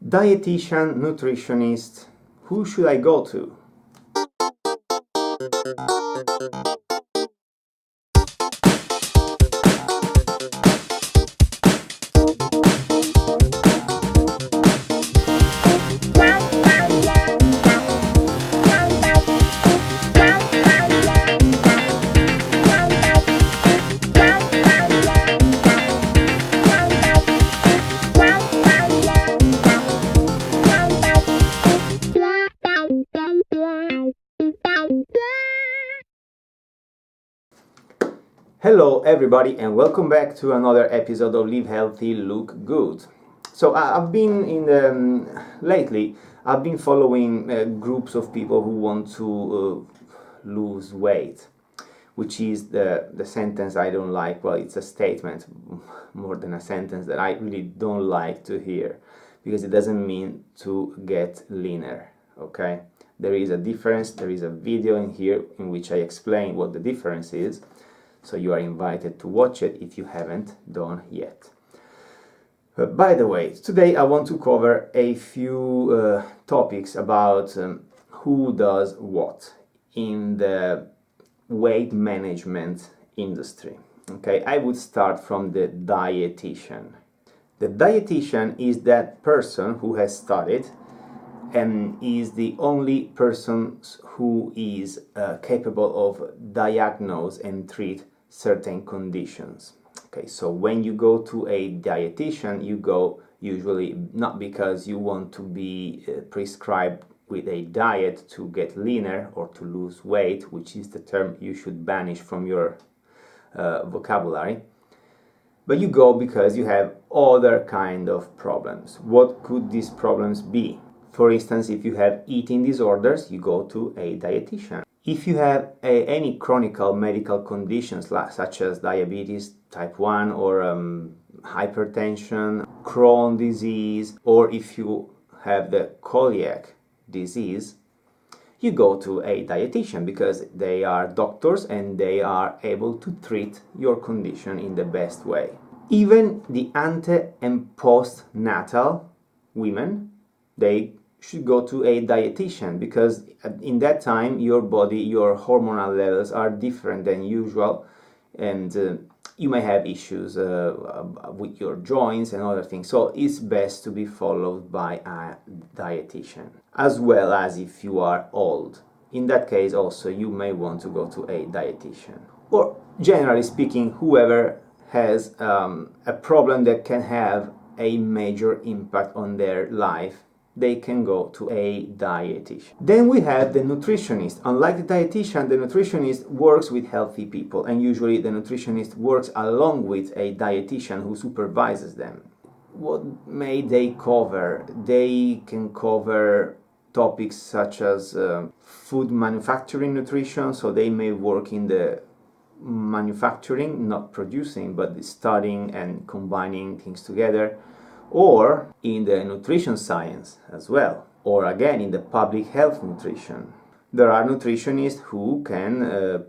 Dietitian, nutritionist, who should I go to? Hello everybody and welcome back to another episode of Live Healthy, Look Good. So I've been lately I've been following groups of people who want to lose weight, which is the sentence I don't like. Well, it's a statement more than a sentence that I really don't like to hear, because it doesn't mean to get leaner, okay? There is a difference. There is a video in here in which I explain what the difference is. So you are invited to watch it if you haven't done yet. By the way, today I want to cover a few topics about who does what in the weight management industry. Okay, I would start from the dietitian. The dietitian is that person who has studied and is the only person who is capable of diagnose and treat certain conditions. Okay, so when you go to a dietitian, you go usually not because you want to be prescribed with a diet to get leaner or to lose weight, which is the term you should banish from your vocabulary, but you go because you have other kind of problems. What could these problems be? For instance, if you have eating disorders, you go to a dietitian. If you have any chronic medical conditions such as diabetes type 1 or hypertension, Crohn's disease, or if you have the celiac disease, you go to a dietitian because they are doctors and they are able to treat your condition in the best way. Even the ante and postnatal women, they should go to a dietitian because in that time your body, your hormonal levels are different than usual, and you may have issues with your joints and other things. So it's best to be followed by a dietitian, as well as if you are old. In that case also you may want to go to a dietitian, or generally speaking, whoever has a problem that can have a major impact on their life, they can go to a dietitian. Then we have the nutritionist. Unlike the dietitian, the nutritionist works with healthy people, and usually the nutritionist works along with a dietitian who supervises them. What may they cover? They can cover topics such as food manufacturing nutrition, so they may work in the manufacturing, not producing, but studying and combining things together, or in the nutrition science as well, or again in the public health nutrition. There are nutritionists who can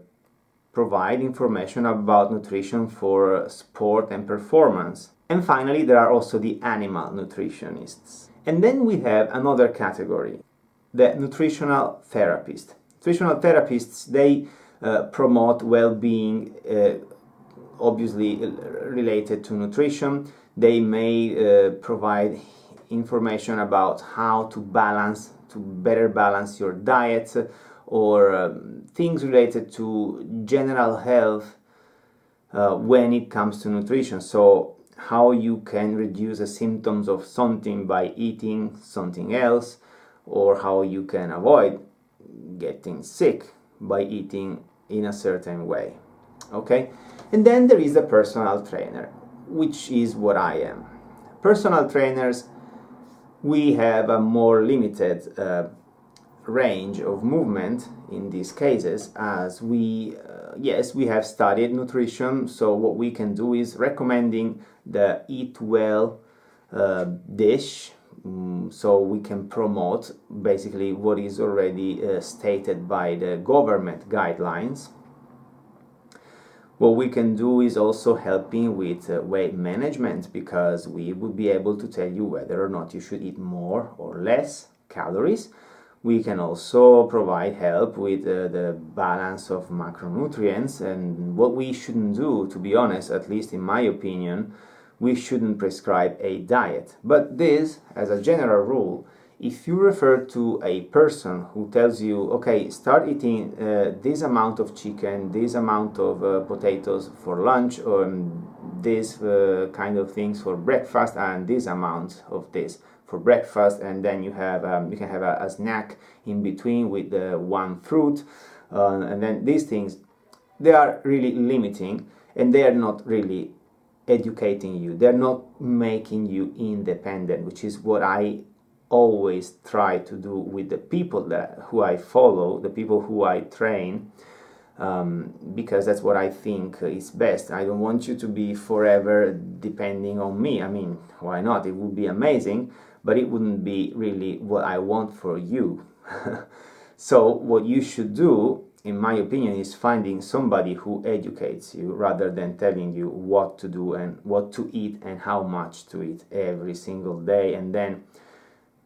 provide information about nutrition for sport and performance. And finally, there are also the animal nutritionists. And then we have another category, the nutritional therapist. Nutritional therapists, they promote well-being, obviously related to nutrition. They may provide information about how to better balance your diet, or things related to general health when it comes to nutrition. So how you can reduce the symptoms of something by eating something else, or how you can avoid getting sick by eating in a certain way. Okay? And then there is a personal trainer, which is what I am. Personal trainers, we have a more limited range of movement in these cases, as we have studied nutrition, so what we can do is recommending the eat well dish, so we can promote basically what is already stated by the government guidelines. What we can do is also helping with weight management, because we would be able to tell you whether or not you should eat more or less calories. We can also provide help with the balance of macronutrients, and what we shouldn't do, to be honest, at least in my opinion, we shouldn't prescribe a diet. But this, as a general rule, if you refer to a person who tells you, okay, start eating this amount of chicken, this amount of potatoes for lunch, or this kind of things for breakfast, and this amount of this for breakfast, and then you can have a snack in between with one fruit, and then these things, they are really limiting, and they are not really educating you. They're not making you independent, which is what I always try to do with the people who I follow, the people who I train, because that's what I think is best. I don't want you to be forever depending on me. I mean, why not? It would be amazing, but it wouldn't be really what I want for you. So what you should do, in my opinion, is finding somebody who educates you rather than telling you what to do and what to eat and how much to eat every single day, and then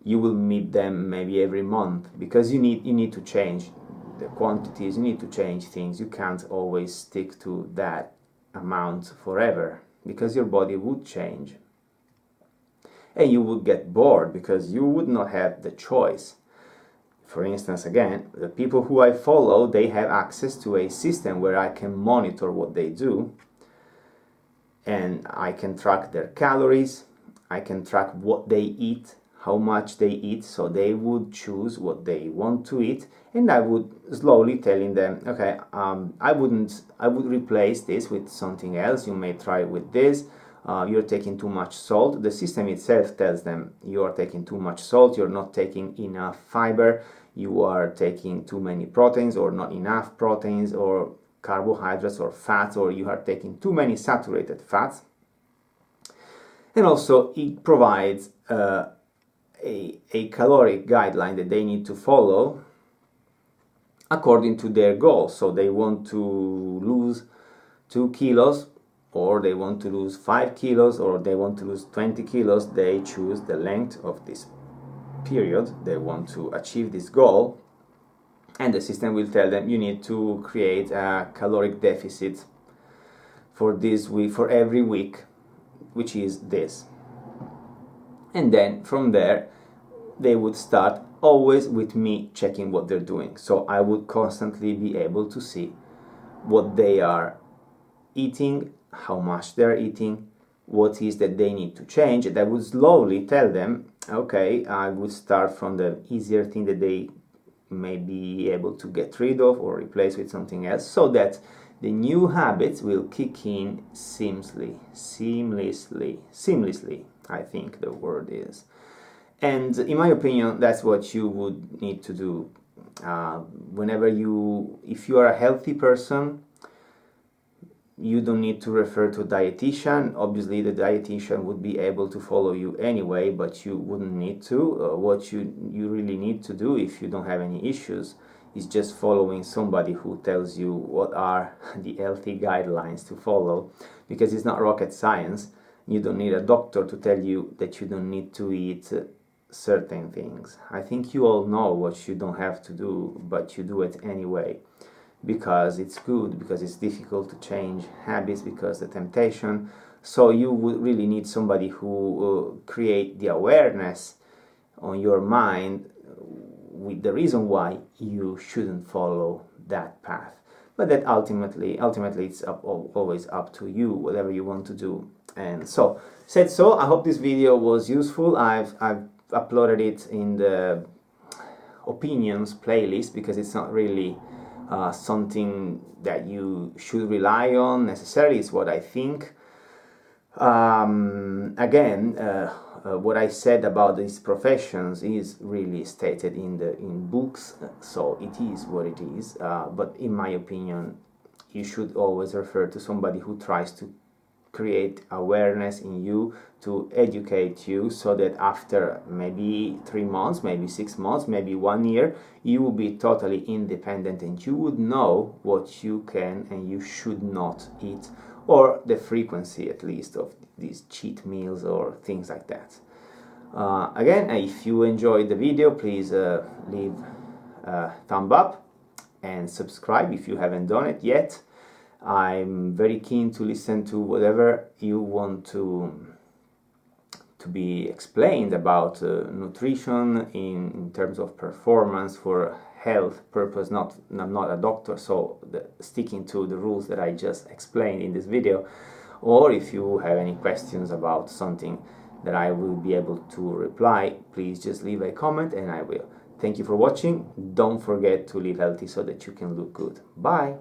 you will meet them maybe every month, because you need to change the quantities, you need to change things. You can't always stick to that amount forever, because your body would change and you would get bored, because you would not have the choice. For instance, again, the people who I follow, they have access to a system where I can monitor what they do, and I can track their calories, I can track what they eat, how much they eat, so they would choose what they want to eat, and I would slowly telling them, okay, I would replace this with something else. You may try with this. You're taking too much salt. The system itself tells them you are taking too much salt, you're not taking enough fiber, you are taking too many proteins or not enough proteins, or carbohydrates or fats, or you are taking too many saturated fats. And also it provides a caloric guideline that they need to follow according to their goals. So they want to lose 2 kilos, or they want to lose 5 kilos, or they want to lose 20 kilos. They choose the length of this period they want to achieve this goal, and the system will tell them you need to create a caloric deficit for this week, for every week, which is this. And then from there they would start always with me checking what they're doing. So I would constantly be able to see what they are eating, how much they're eating, what is that they need to change, and I would slowly tell them, okay, I would start from the easier thing that they may be able to get rid of or replace with something else, so that the new habits will kick in seamlessly, I think the word is. And in my opinion, that's what you would need to do. If you are a healthy person, you don't need to refer to a dietitian. Obviously, the dietitian would be able to follow you anyway, but you wouldn't need to. What you really need to do, if you don't have any issues, is just following somebody who tells you what are the healthy guidelines to follow, because it's not rocket science. You don't need a doctor to tell you that you don't need to eat certain things. I think you all know what you don't have to do, but you do it anyway, because it's good, because it's difficult to change habits, because the temptation. So you would really need somebody who create the awareness on your mind with the reason why you shouldn't follow that path. But that ultimately it's always up to you, whatever you want to do. And so, I hope this video was useful. I've uploaded it in the opinions playlist, because it's not really something that you should rely on necessarily. It's what I think. Again, what I said about these professions is really stated in books, so it is what it is. But in my opinion, you should always refer to somebody who tries to create awareness in you, to educate you, so that after maybe 3 months, maybe 6 months, maybe 1 year, you will be totally independent and you would know what you can and you should not eat, or the frequency at least of these cheat meals or things like that. Again, if you enjoyed the video, please leave a thumb up and subscribe if you haven't done it yet. I'm very keen to listen to whatever you want to be explained about nutrition in terms of performance for health purpose. I'm not a doctor, so sticking to the rules that I just explained in this video. Or if you have any questions about something that I will be able to reply, please just leave a comment and I will. Thank you for watching. Don't forget to live healthy so that you can look good. Bye!